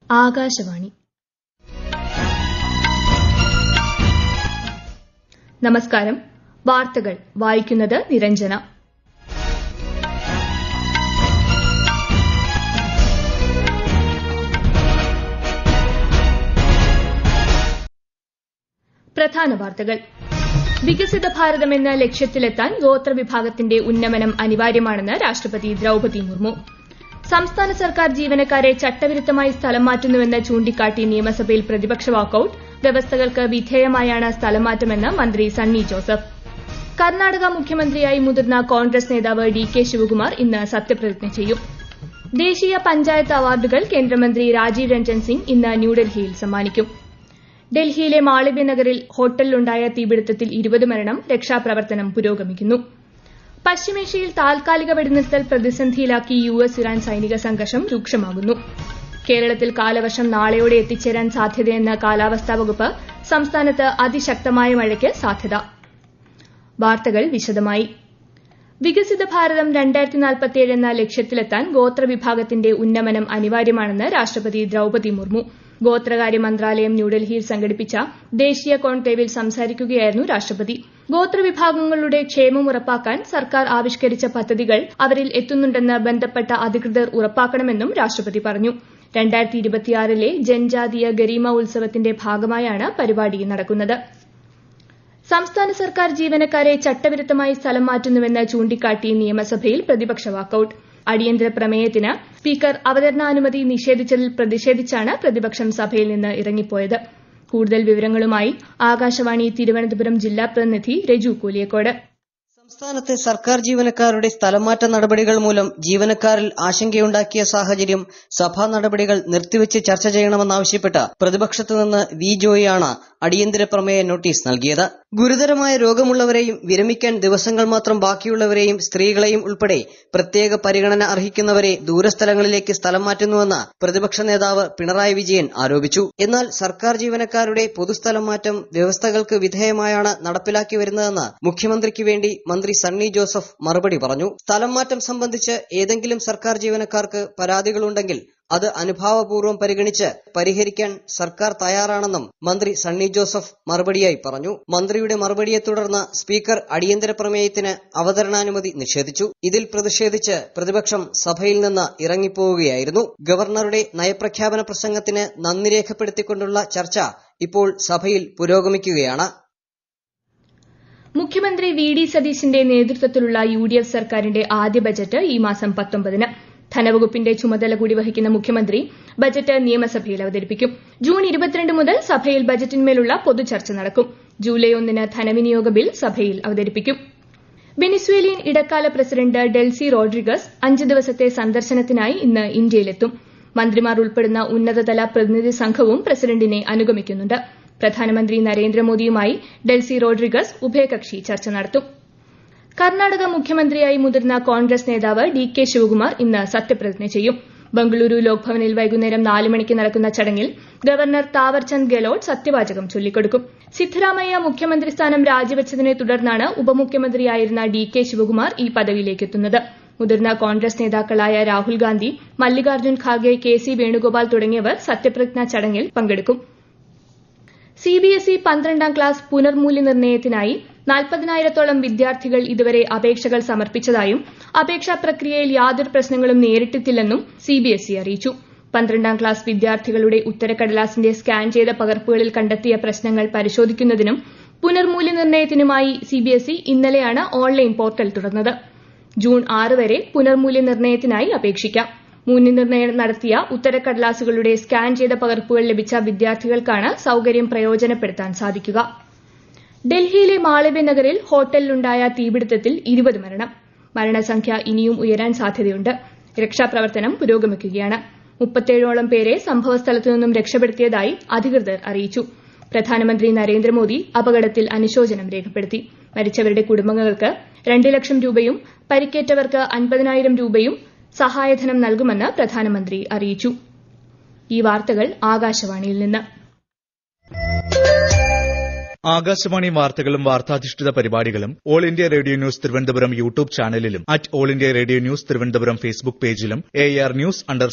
ആകാശവാണി. നമസ്കാരം. വാർത്തകൾ വായിക്കുന്നത് നിരഞ്ജന. പ്രധാന വാർത്തകൾ. വികസിത ഭാരതമെന്ന ലക്ഷ്യത്തിലെത്താൻ ഗോത്രവിഭാഗത്തിന്റെ ഉന്നമനം അനിവാര്യമാണെന്ന് രാഷ്ട്രപതി ദ്രൌപദി മുർമു. സംസ്ഥാന സർക്കാർ ജീവനക്കാരെ ചട്ടവിരുദ്ധമായി സ്ഥലം മാറ്റുന്നുവെന്ന് ചൂണ്ടിക്കാട്ടി നിയമസഭയിൽ പ്രതിപക്ഷ വാക്കൌട്ട്. വ്യവസ്ഥകൾക്ക് വിധേയമായാണ് സ്ഥലം മാറ്റമെന്ന് മന്ത്രി സണ്ണി ജോസഫ്. കർണാടക മുഖ്യമന്ത്രിയായി മുതിർന്ന കോൺഗ്രസ് നേതാവ് ഡി കെ ശിവകുമാർ ഇന്ന് സത്യപ്രതിജ്ഞ ചെയ്യും. ദേശീയ പഞ്ചായത്ത് അവാർഡുകൾ കേന്ദ്രമന്ത്രി രാജീവ് രഞ്ജൻ സിംഗ് ഇന്ന് ന്യൂഡൽഹിയിൽ സമ്മാനിക്കും. ഡൽഹിയിലെ മാളവ്യ നഗറിൽ ഹോട്ടലിലുണ്ടായ തീപിടുത്തത്തിൽ 20 മരണം. രക്ഷാപ്രവർത്തനം പുരോഗമിക്കുന്നു. പശ്ചിമേഷ്യയിൽ താൽക്കാലിക വെടിനിർത്തൽ പ്രതിസന്ധിയിലാക്കി യുഎസ് ഇറാൻ സൈനിക സംഘർഷം രൂക്ഷമാകുന്നു. കേരളത്തിൽ കാലവർഷം നാളെയോടെ എത്തിച്ചേരാൻ സാധ്യതയെന്ന് കാലാവസ്ഥാ വകുപ്പ്. സംസ്ഥാനത്ത് അതിശക്തമായ മഴയ്ക്ക് സാധ്യത. വാർത്തകൾ വിശദമായി. വികസിത ഭാരതം 2047 എന്ന ലക്ഷ്യത്തിലെത്താൻ ഗോത്രവിഭാഗത്തിന്റെ ഉന്നമനം അനിവാര്യമാണെന്ന് രാഷ്ട്രപതി ദ്രൌപദി മുർമു. ഗോത്രകാര്യ മന്ത്രാലയം ന്യൂഡൽഹിയിൽ സംഘടിപ്പിച്ച ദേശീയ കോൺക്ലേവിൽ സംസാരിക്കുകയായിരുന്നു രാഷ്ട്രപതി. ഗോത്രവിഭാഗങ്ങളുടെ ക്ഷേമം ഉറപ്പാക്കാൻ സർക്കാർ ആവിഷ്കരിച്ച പദ്ധതികൾ അവരിൽ എത്തുന്നുണ്ടെന്ന് ബന്ധപ്പെട്ട അധികൃതർ ഉറപ്പാക്കണമെന്നും രാഷ്ട്രപതി പറഞ്ഞു. 2026 ജൻജാതീയ ഗരീമ ഉത്സവത്തിന്റെ ഭാഗമായാണ് പരിപാടി നടക്കുന്നത്. സംസ്ഥാന സർക്കാർ ജീവനക്കാരെ ചട്ടവിരുദ്ധമായി സ്ഥലം മാറ്റുന്നുവെന്ന് ചൂണ്ടിക്കാട്ടി നിയമസഭയിൽ പ്രതിപക്ഷ വാക്കൌട്ട്. അടിയന്തര പ്രമേയത്തിന് സ്പീക്കർ അവതരണാനുമതി നിഷേധിച്ചതിൽ പ്രതിഷേധിച്ചാണ് പ്രതിപക്ഷം സഭയിൽ നിന്ന് ഇറങ്ങിപ്പോയത്. കൂടുതൽ വിവരങ്ങളുമായി ആകാശവാണി തിരുവനന്തപുരം ജില്ലാ പ്രതിനിധി രജു കൂലിയക്കോട്. സംസ്ഥാനത്തെ സർക്കാർ ജീവനക്കാരുടെ സ്ഥലംമാറ്റ നടപടികൾ മൂലം ജീവനക്കാരിൽ ആശങ്കയുണ്ടാക്കിയ സാഹചര്യം സഭാ നടപടികൾ നിർത്തിവെച്ച് ചർച്ച ചെയ്യണമെന്നാവശ്യപ്പെട്ട് പ്രതിപക്ഷത്തു നിന്ന് വി ജോയിയാണ് അടിയന്തര പ്രമേയ നോട്ടീസ് നൽകിയത്. ഗുരുതരമായ രോഗമുള്ളവരെയും വിരമിക്കാൻ ദിവസങ്ങൾ മാത്രം ബാക്കിയുള്ളവരെയും സ്ത്രീകളെയും ഉൾപ്പെടെ പ്രത്യേക പരിഗണന അർഹിക്കുന്നവരെ ദൂരസ്ഥലങ്ങളിലേക്ക് സ്ഥലം മാറ്റുന്നുവെന്ന് പ്രതിപക്ഷ നേതാവ് പിണറായി വിജയൻ ആരോപിച്ചു. എന്നാൽ സർക്കാർ ജീവനക്കാരുടെ പൊതുസ്ഥലം മാറ്റം വ്യവസ്ഥകൾക്ക് വിധേയമായാണ് നടപ്പിലാക്കി വരുന്നതെന്ന് മുഖ്യമന്ത്രിക്ക് വേണ്ടി മന്ത്രി സണ്ണി ജോസഫ് മറുപടി പറഞ്ഞു. സ്ഥലം മാറ്റം സംബന്ധിച്ച് ഏതെങ്കിലും സർക്കാർ ജീവനക്കാർക്ക് പരാതികളുണ്ടെങ്കിൽ അത് അനുഭാവപൂർവ്വം പരിഗണിച്ച് പരിഹരിക്കാൻ സർക്കാർ തയ്യാറാണെന്നും മന്ത്രി സണ്ണി ജോസഫ് മറുപടിയായി പറഞ്ഞു. മന്ത്രിയുടെ മറുപടിയെ തുടർന്ന് സ്പീക്കർ അടിയന്തര പ്രമേയത്തിന് അവതരണാനുമതി നിഷേധിച്ചു. ഇതിൽ പ്രതിഷേധിച്ച് പ്രതിപക്ഷം സഭയിൽ നിന്ന് ഇറങ്ങിപ്പോവുകയായിരുന്നു. ഗവർണറുടെ നയപ്രഖ്യാപന പ്രസംഗത്തിന് നന്ദി രേഖപ്പെടുത്തിക്കൊണ്ടുള്ള ചർച്ച ഇപ്പോൾ സഭയിൽ പുരോഗമിക്കുകയാണ്. മുഖ്യമന്ത്രി വി ഡി സതീശന്റെ നേതൃത്വത്തിലുള്ള UDF സർക്കാരിന്റെ ആദ്യ ബജറ്റ് ഈ മാസം 19-ന്. ധനവകുപ്പിന്റെ ചുമതല കൂടി വഹിക്കുന്ന മുഖ്യമന്ത്രി ബജറ്റ് നിയമസഭയിൽ അവതരിപ്പിക്കും. ജൂൺ 22 മുതൽ സഭയിൽ ബജറ്റിന്മേലുള്ള പൊതുചർച്ച നടക്കും. ജൂലൈ 1-ന് ധനവിനിയോഗ ബിൽ സഭയിൽ അവതരിപ്പിക്കും. വെനിസ്വേലിയൻ ഇടക്കാല പ്രസിഡന്റ് ഡെൽസി റോഡ്രിഗസ് 5 ദിവസത്തെ സന്ദർശനത്തിനായി ഇന്ന് ഇന്ത്യയിലെത്തും. മന്ത്രിമാർ ഉൾപ്പെടുന്ന ഉന്നതതല പ്രതിനിധി സംഘവും പ്രസിഡന്റിനെ അനുഗമിക്കുന്നുണ്ട്. പ്രധാനമന്ത്രി നരേന്ദ്രമോദിയുമായി ഡെൽസി റോഡ്രിഗസ് ഉഭയകക്ഷി ചർച്ച നടത്തും. കർണാടക മുഖ്യമന്ത്രിയായി മുതിർന്ന കോൺഗ്രസ് നേതാവ് ഡി കെ ശിവകുമാർ ഇന്ന് സത്യപ്രതിജ്ഞ ചെയ്യും. ബംഗളൂരു ലോക്ഭവനിൽ വൈകുന്നേരം 4 മണിക്ക് നടക്കുന്ന ചടങ്ങിൽ ഗവർണർ താവർചന്ദ് ഗെഹ്ലോട്ട് സത്യവാചകം ചൊല്ലിക്കൊടുക്കും. സിദ്ധരാമയ്യ മുഖ്യമന്ത്രി സ്ഥാനം രാജിവെച്ചതിനെ തുടർന്നാണ് ഉപമുഖ്യമന്ത്രിയായിരുന്ന ഡി കെ ശിവകുമാർ ഈ പദവിയിലേക്കെത്തുന്നത്. മുതിർന്ന കോൺഗ്രസ് നേതാക്കളായ രാഹുൽ ഗാന്ധി, മല്ലികാർജ്ജുൻ ഖാർഗെ, KC വേണുഗോപാൽ തുടങ്ങിയവർ സത്യപ്രതിജ്ഞാ ചടങ്ങിൽ പങ്കെടുക്കും. CBSE 12ാം ക്ലാസ് പുനർമൂല്യനിർണ്ണയത്തിനായി 40,000-ത്തോളം വിദ്യാർത്ഥികൾ ഇതുവരെ അപേക്ഷകൾ സമർപ്പിച്ചതായും അപേക്ഷാ പ്രക്രിയയിൽ യാതൊരു പ്രശ്നങ്ങളും നേരിട്ടിട്ടില്ലെന്നും CBSE അറിയിച്ചു. 12ാം ക്ലാസ് വിദ്യാർത്ഥികളുടെ ഉത്തരക്കടലാസിന്റെ സ്കാൻ ചെയ്ത പകർപ്പുകളിൽ കണ്ടെത്തിയ പ്രശ്നങ്ങൾ പരിശോധിക്കുന്നതിനും പുനർമൂല്യനിർണ്ണയത്തിനുമായി CBSE ഇന്നലെയാണ് ഓൺലൈൻ പോർട്ടൽ തുറന്നത്. ജൂൺ 6 വരെ പുനർമൂല്യനിർണ്ണയത്തിനായി അപേക്ഷിക്കാം. മൂല്യനിർണ്ണയം നടത്തിയ ഉത്തരക്കടലാസുകളുടെ സ്കാൻ ചെയ്ത പകർപ്പുകൾ ലഭിച്ച വിദ്യാർത്ഥികൾക്കാണ് സൌകര്യം പ്രയോജനപ്പെടുത്താൻ സാധിക്കുക. ഡൽഹിയിലെ മാളവ്യ നഗറിൽ ഹോട്ടലിലുണ്ടായ തീപിടുത്തത്തിൽ 20 മരണം. മരണസംഖ്യ ഇനിയും ഉയരാൻ സാധ്യതയുണ്ട്. രക്ഷാപ്രവർത്തനം പുരോഗമിക്കുകയാണ്. 37ഓളം പേരെ സംഭവസ്ഥലത്തു നിന്നും രക്ഷപ്പെടുത്തിയതായി അധികൃതർ അറിയിച്ചു. പ്രധാനമന്ത്രി നരേന്ദ്രമോദി അപകടത്തിൽ അനുശോചനം രേഖപ്പെടുത്തി. മരിച്ചവരുടെ കുടുംബങ്ങൾക്ക് 2 ലക്ഷം രൂപയും പരിക്കേറ്റവർക്ക് 50,000 രൂപയും സഹായധനം നൽകുമെന്ന് പ്രധാനമന്ത്രി അറിയിച്ചു. ഈ വാർത്തകൾ ആകാശവാണിയിൽ നിന്ന്. ആകാശവാണി വാർത്തകളും വാർത്താധിഷ്ഠിത പരിപാടികളും all India radio news Thiruvananthapuram YouTube ചാനലിലും @all India radio news Thiruvananthapuram Facebook പേജിലും AR News_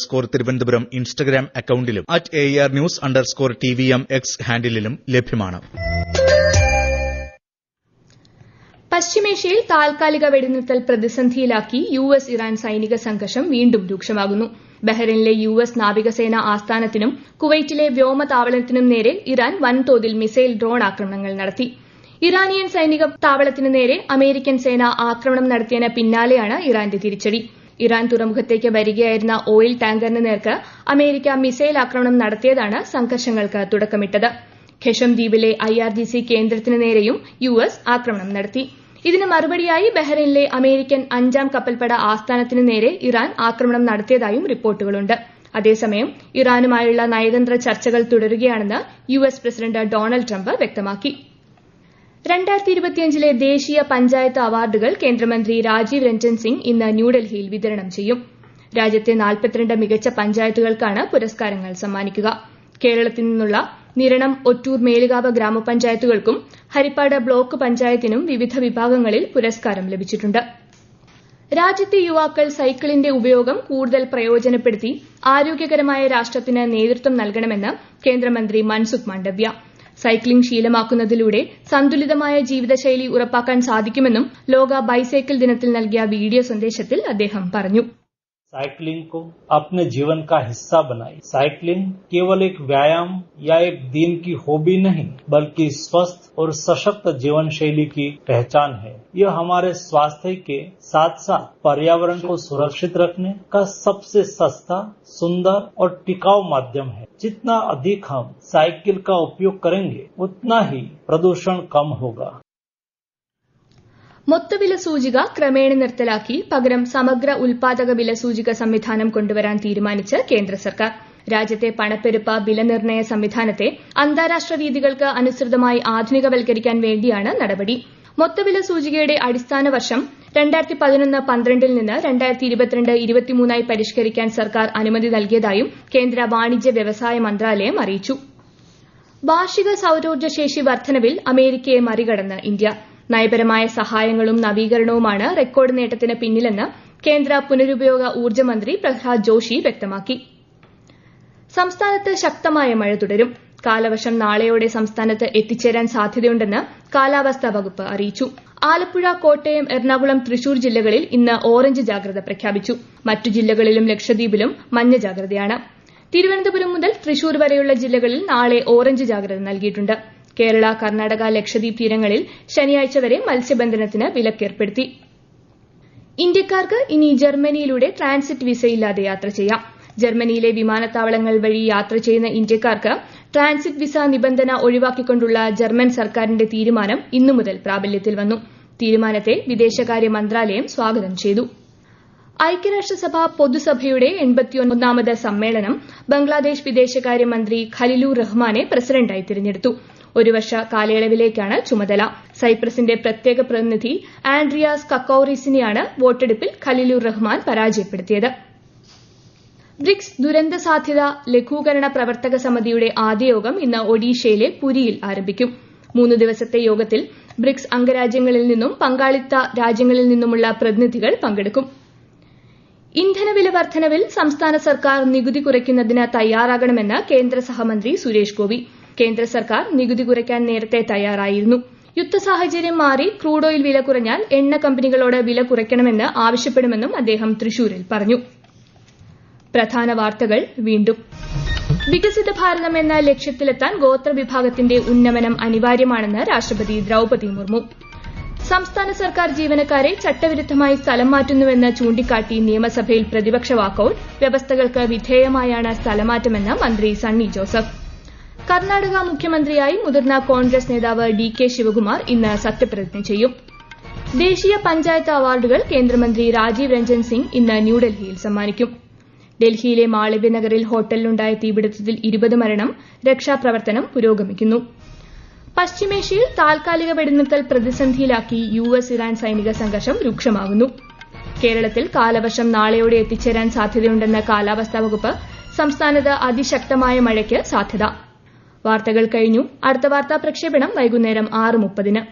തിരുവനന്തപുരം ഇൻസ്റ്റഗ്രാം അക്കൌണ്ടിലും @AR News_TVM X ഹാൻഡിലും ലഭ്യമാണ്. പശ്ചിമേഷ്യയിൽ താൽക്കാലിക വെടിനിർത്തൽ പ്രതിസന്ധിയിലാക്കി US ഇറാൻ സൈനിക സംഘർഷം വീണ്ടും രൂക്ഷമാകുന്നു. ബഹ്റൈനിലെ US നാവികസേന ആസ്ഥാനത്തിനും കുവൈറ്റിലെ വ്യോമതാവളത്തിനും നേരെ ഇറാൻ വൻതോതിൽ മിസൈൽ ഡ്രോൺ ആക്രമണങ്ങൾ നടത്തി. ഇറാനിയൻ സൈനിക താവളത്തിനു നേരെ അമേരിക്കൻ സേന ആക്രമണം നടത്തിയതിന് പിന്നാലെയാണ് ഇറാന്റെ തിരിച്ചടി. ഇറാൻ തുറമുഖത്തേക്ക് വരികയായിരുന്ന ഓയിൽ ടാങ്കറിന് നേർക്ക് അമേരിക്ക മിസൈൽ ആക്രമണം നടത്തിയതാണ് സംഘർഷങ്ങൾക്ക് തുടക്കമിട്ടത്. ഖെഷം ദ്വീപിലെ IRGC കേന്ദ്രത്തിനു നേരെയും US ആക്രമണം നടത്തി. ഇതിന് മറുപടിയായി ബഹ്റൈനിലെ അമേരിക്കൻ 5ാം കപ്പൽപ്പട ആസ്ഥാനത്തിനു നേരെ ഇറാൻ ആക്രമണം നടത്തിയതായും റിപ്പോർട്ടുകളുണ്ട്. അതേസമയം ഇറാനുമായുള്ള നയതന്ത്ര ചർച്ചകൾ തുടരുകയാണെന്ന് US പ്രസിഡന്റ് ഡൊണാൾഡ് ട്രംപ് വ്യക്തമാക്കി. 2025 ദേശീയ പഞ്ചായത്ത് അവാർഡുകൾ കേന്ദ്രമന്ത്രി രാജീവ് രഞ്ജൻ സിംഗ് ഇന്ന് ന്യൂഡൽഹിയിൽ വിതരണം ചെയ്യും. രാജ്യത്തെ 42 മികച്ച പഞ്ചായത്തുകൾക്കാണ് പുരസ്കാരങ്ങൾ സമ്മാനിക്കുക. കേരളത്തിൽ നിന്നുള്ള നിരണം, ഒറ്റൂർ, മേലുകാവ് ഗ്രാമപഞ്ചായത്തുകൾക്കും ഹരിപ്പാട് ബ്ലോക്ക് പഞ്ചായത്തിനും വിവിധ വിഭാഗങ്ങളിൽ പുരസ്കാരം ലഭിച്ചിട്ടുണ്ട്. രാജ്യത്തെ യുവാക്കൾ സൈക്കിളിന്റെ ഉപയോഗം കൂടുതൽ പ്രയോജനപ്പെടുത്തി ആരോഗ്യകരമായ രാഷ്ട്രത്തിന് നേതൃത്വം നൽകണമെന്ന് കേന്ദ്രമന്ത്രി മൻസുഖ് മാണ്ഡവ്യ. സൈക്ലിംഗ് ശീലമാക്കുന്നതിലൂടെ സന്തുലിതമായ ജീവിതശൈലി ഉറപ്പാക്കാൻ സാധിക്കുമെന്നും ലോക ബൈസൈക്കിൾ ദിനത്തിൽ നൽകിയ വീഡിയോ സന്ദേശത്തിൽ അദ്ദേഹം പറഞ്ഞു. साइकिलिंग को अपने जीवन का हिस्सा बनाएं। साइकिलिंग केवल एक व्यायाम या एक दिन की हॉबी नहीं, बल्कि स्वस्थ और सशक्त जीवन शैली की पहचान है। यह हमारे स्वास्थ्य के साथ साथ पर्यावरण को सुरक्षित रखने का सबसे सस्ता, सुंदर और टिकाऊ माध्यम है। जितना अधिक हम साइकिल का उपयोग करेंगे, उतना ही प्रदूषण कम होगा. മൊത്തവില സൂചിക ക്രമേണ നിർത്തലാക്കി പകരം സമഗ്ര ഉൽപാദക വില സൂചിക സംവിധാനം കൊണ്ടുവരാൻ തീരുമാനിച്ച് കേന്ദ്ര സർക്കാർ. രാജ്യത്തെ പണപ്പെരുപ്പ വിലനിർണ്ണയ സംവിധാനത്തെ അന്താരാഷ്ട്ര രീതികൾക്ക് അനുസൃതമായി ആധുനികവൽക്കരിക്കാൻ വേണ്ടിയാണ് നടപടി. മൊത്തവില സൂചികയുടെ അടിസ്ഥാന വർഷം 2011-12 നിന്ന് 2022-23 പരിഷ്കരിക്കാൻ സർക്കാർ അനുമതി നൽകിയതായും കേന്ദ്ര വാണിജ്യ വ്യവസായ മന്ത്രാലയം അറിയിച്ചു. വാർഷിക സൌരോർജ്ജ ശേഷി വർധനവിൽ അമേരിക്കയെ മറികടന്ന് ഇന്ത്യ. നയപരമായ സഹായങ്ങളും നവീകരണവുമാണ് റെക്കോർഡ് നേട്ടത്തിന് പിന്നിലെന്ന് കേന്ദ്ര പുനരുപയോഗ ഊർജ്ജ മന്ത്രി പ്രഹ്ലാദ് ജോഷി വ്യക്തമാക്കി. സംസ്ഥാനത്ത് ശക്തമായ മഴ തുടരും. കാലവർഷം നാളെയോടെ സംസ്ഥാനത്ത് എത്തിച്ചേരാൻ സാധ്യതയുണ്ടെന്ന് കാലാവസ്ഥാ വകുപ്പ് അറിയിച്ചു. ആലപ്പുഴ, കോട്ടയം, എറണാകുളം, തൃശൂർ ജില്ലകളിൽ ഇന്ന് ഓറഞ്ച് ജാഗ്രത പ്രഖ്യാപിച്ചു. മറ്റു ജില്ലകളിലും ലക്ഷദ്വീപിലും മഞ്ഞ ജാഗ്രതയാണ്. തിരുവനന്തപുരം മുതൽ തൃശൂർ വരെയുള്ള ജില്ലകളിൽ നാളെ ഓറഞ്ച് ജാഗ്രത നൽകിയിട്ടുണ്ട്. കേരള, കർണാടക, ലക്ഷദ്വീപ് തീരങ്ങളിൽ ശനിയാഴ്ച വരെ മത്സ്യബന്ധനത്തിന് വിലക്കേർപ്പെടുത്തി. ഇന്ത്യക്കാർക്ക് ഇനി ജർമ്മനിയിലൂടെ ട്രാൻസിറ്റ് വിസയില്ലാതെ യാത്ര ചെയ്യാം. ജർമ്മനിയിലെ വിമാനത്താവളങ്ങൾ വഴി യാത്ര ചെയ്യുന്ന ഇന്ത്യക്കാർക്ക് ട്രാൻസിറ്റ് വിസ നിബന്ധന ഒഴിവാക്കിക്കൊണ്ടുള്ള ജർമ്മൻ സർക്കാരിന്റെ തീരുമാനം ഇന്നു മുതൽ പ്രാബല്യത്തിൽ വന്നു. തീരുമാനത്തെ വിദേശകാര്യ മന്ത്രാലയം സ്വാഗതം ചെയ്തു. ഐക്യരാഷ്ട്രസഭ പൊതുസഭയുടെ 81ാമത് സമ്മേളനം ബംഗ്ലാദേശ് വിദേശകാര്യമന്ത്രി ഖലിലുർ റഹ്മാനെ പ്രസിഡന്റായി തിരഞ്ഞെടുത്തു. ഒരു വർഷ കാലയളവിലേക്കാണ് ചുമതല. സൈപ്രസിന്റെ പ്രത്യേക പ്രതിനിധി ആൻഡ്രിയാസ് കക്കൌറിസിനെയാണ് വോട്ടെടുപ്പിൽ ഖലിലുർ റഹ്മാൻ പരാജയപ്പെടുത്തിയത്. ബ്രിക്സ് ദുരന്ത സാധ്യത ലഘൂകരണ പ്രവർത്തക സമിതിയുടെ ആദ്യ യോഗം ഇന്ന് ഒഡീഷയിലെ പുരിയിൽ ആരംഭിക്കും. 3 ദിവസത്തെ യോഗത്തിൽ ബ്രിക്സ് അംഗരാജ്യങ്ങളിൽ നിന്നും പങ്കാളിത്ത രാജ്യങ്ങളിൽ നിന്നുമുള്ള പ്രതിനിധികൾ പങ്കെടുക്കും. ഇന്ധനവില വർധനവിൽ സംസ്ഥാന സർക്കാർ നികുതി കുറയ്ക്കുന്നതിന് തയ്യാറാകണമെന്ന് കേന്ദ്ര സഹമന്ത്രി സുരേഷ് ഗോപി. കേന്ദ്ര സർക്കാർ നികുതി കുറയ്ക്കാൻ നേരത്തെ തയ്യാറായിരുന്നു. യുദ്ധസാഹചര്യം മാറി ക്രൂഡ് ഓയിൽ വില കുറഞ്ഞാൽ എണ്ണ കമ്പനികളോട് വില കുറയ്ക്കണമെന്ന് ആവശ്യപ്പെടുമെന്നും അദ്ദേഹം തൃശൂരിൽ പറഞ്ഞു. പ്രധാന വാർത്തകൾ വീണ്ടും. വികസിത ഭാരതം എന്ന ലക്ഷ്യത്തിലെത്താൻ ഗോത്രവിഭാഗത്തിന്റെ ഉന്നമനം അനിവാര്യമാണെന്ന് രാഷ്ട്രപതി ദ്രൌപദി മുർമു. സംസ്ഥാന സർക്കാർ ജീവനക്കാരെ ചട്ടവിരുദ്ധമായി സ്ഥലം മാറ്റുന്നുവെന്ന് ചൂണ്ടിക്കാട്ടി നിയമസഭയിൽ പ്രതിപക്ഷ വാക്കൌട്ട്. വ്യവസ്ഥകൾക്ക് വിധേയമായാണ് സ്ഥലമാറ്റമെന്ന് മന്ത്രി സണ്ണി ജോസഫ്. കർണാടക മുഖ്യമന്ത്രിയായി മുതിർന്ന കോൺഗ്രസ് നേതാവ് DK ശിവകുമാർ ഇന്ന് സത്യപ്രതിജ്ഞ ചെയ്യും. ദേശീയ പഞ്ചായത്ത് അവാർഡുകൾ കേന്ദ്രമന്ത്രി രാജീവ് രഞ്ജൻ സിംഗ് ഇന്ന് ന്യൂഡൽഹിയിൽ സമ്മാനിക്കും. ഡൽഹിയിലെ മാളവ്യനഗറിൽ ഹോട്ടലിലുണ്ടായ തീപിടുത്തത്തിൽ 20 മരണം. രക്ഷാപ്രവർത്തനം പുരോഗമിക്കുന്നു. പശ്ചിമേഷ്യയിൽ താൽക്കാലിക വെടിനിർത്തൽ പ്രതിസന്ധിയിലാക്കി US ഇറാൻ സൈനിക സംഘർഷം രൂക്ഷമാകുന്നു. കേരളത്തിൽ കാലവർഷം നാളെയോടെ എത്തിച്ചേരാൻ സാധ്യതയുണ്ടെന്ന് കാലാവസ്ഥാ വകുപ്പ്. സംസ്ഥാനത്ത് അതിശക്തമായ മഴയ്ക്ക് സാധ്യത. വാർത്തകൾ കഴിഞ്ഞു. അടുത്ത വാർത്താ പ്രക്ഷേപണം വൈകുന്നേരം 6:30.